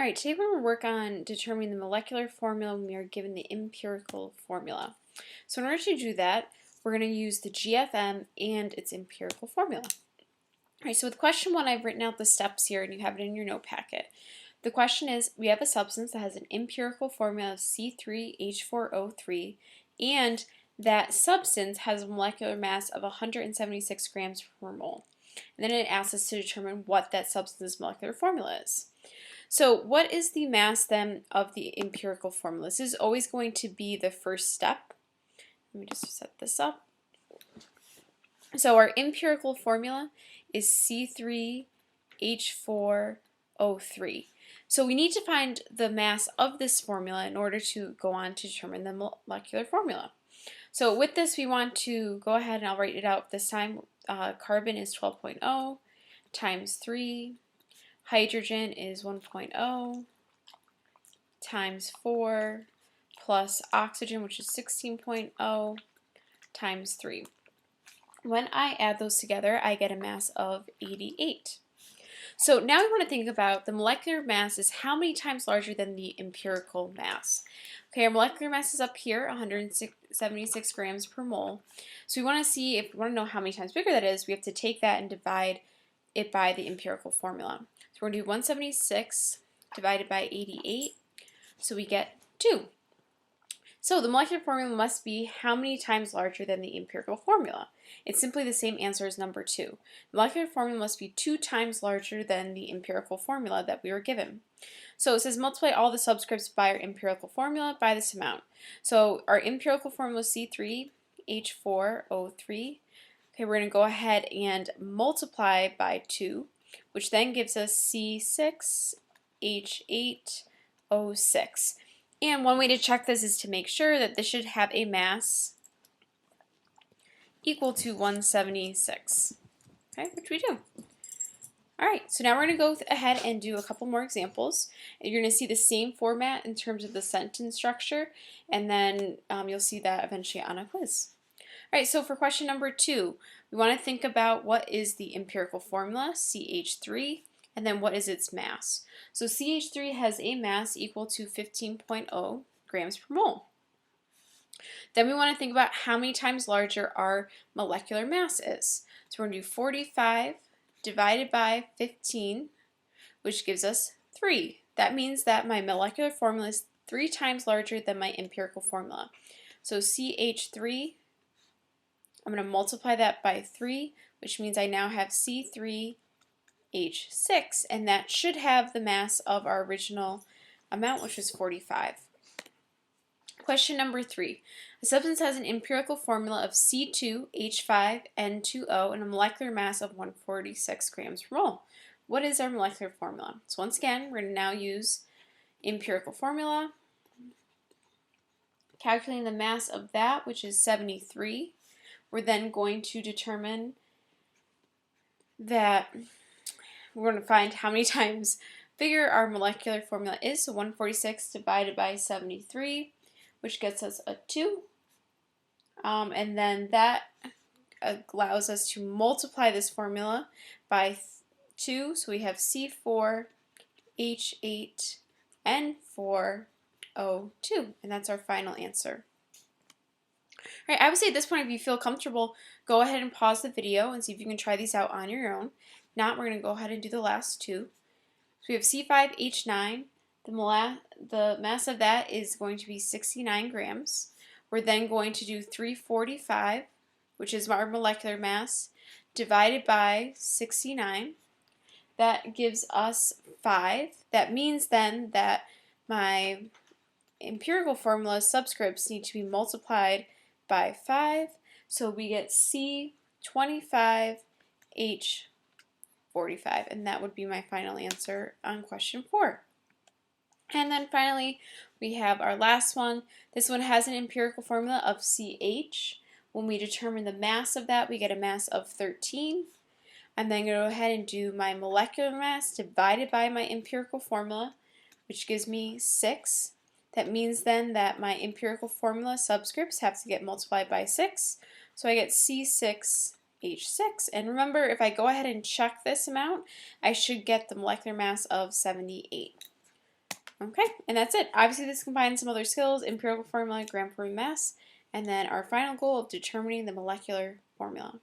All right, today we're going to work on determining the molecular formula when we are given the empirical formula. So in order to do that, we're going to use the GFM and its empirical formula. All right, so with question 1, I've written out the steps here and you have it in your note packet. The question is, we have a substance that has an empirical formula of C3H4O3 and that substance has a molecular mass of 176 grams per mole. And then it asks us to determine what that substance's molecular formula is. So what is the mass then of the empirical formula? This is always going to be the first step. Let me just set this up. So our empirical formula is C3H4O3. So we need to find the mass of this formula in order to go on to determine the molecular formula. So with this we want to go ahead and I'll write it out this time. Carbon is 12.0 times 3. Hydrogen is 1.0 times 4 plus oxygen, which is 16.0 times 3. When I add those together, I get a mass of 88. So now we want to think about the molecular mass is how many times larger than the empirical mass. Okay, our molecular mass is up here, 176 grams per mole. So we want to see, if we want to know how many times bigger that is, we have to take that and divide it by the empirical formula. So we're going to do 176 divided by 88, so we get 2. So the molecular formula must be how many times larger than the empirical formula. It's simply the same answer as number 2. The molecular formula must be 2 times larger than the empirical formula that we were given. So it says multiply all the subscripts by our empirical formula by this amount. So our empirical formula is C3H4O3. Okay, we're going to go ahead and multiply by 2, which then gives us C6H8O6. And one way to check this is to make sure that this should have a mass equal to 176, okay, which we do. Alright, so now we're going to go ahead and do a couple more examples. You're going to see the same format in terms of the sentence structure, and then you'll see that eventually on a quiz. Alright, so for question number 2, we want to think about what is the empirical formula, CH3, and then what is its mass. So CH3 has a mass equal to 15.0 grams per mole. Then we want to think about how many times larger our molecular mass is. So we're going to do 45 divided by 15, which gives us 3. That means that my molecular formula is 3 times larger than my empirical formula. So CH3, I'm going to multiply that by 3, which means I now have C3H6, and that should have the mass of our original amount, which was 45. Question number 3. A substance has an empirical formula of C2H5N2O and a molecular mass of 146 grams per mole. What is our molecular formula? So once again, we're going to now use empirical formula. Calculating the mass of that, which is 73. We're then going to determine that we're going to find how many times bigger our molecular formula is. So 146 divided by 73, which gets us a 2. And then that allows us to multiply this formula by 2. So we have C4H8N4O2, and that's our final answer. All right, I would say at this point, if you feel comfortable, go ahead and pause the video and see if you can try these out on your own. If not, we're going to go ahead and do the last 2. So we have C5H9. The mass of that is going to be 69 grams. We're then going to do 345, which is our molecular mass, divided by 69. That gives us 5. That means then that my empirical formula subscripts need to be multiplied by 5. So we get C25H45, and that would be my final answer on question 4. And then finally, we have our last one. This one has an empirical formula of CH. When we determine the mass of that, we get a mass of 13. I'm then going to go ahead and do my molecular mass divided by my empirical formula, which gives me 6. That means then that my empirical formula subscripts have to get multiplied by 6. So I get C6H6. And remember, if I go ahead and check this amount, I should get the molecular mass of 78. Okay, and that's it. Obviously, this combines some other skills, empirical formula, gram per mass, and then our final goal of determining the molecular formula.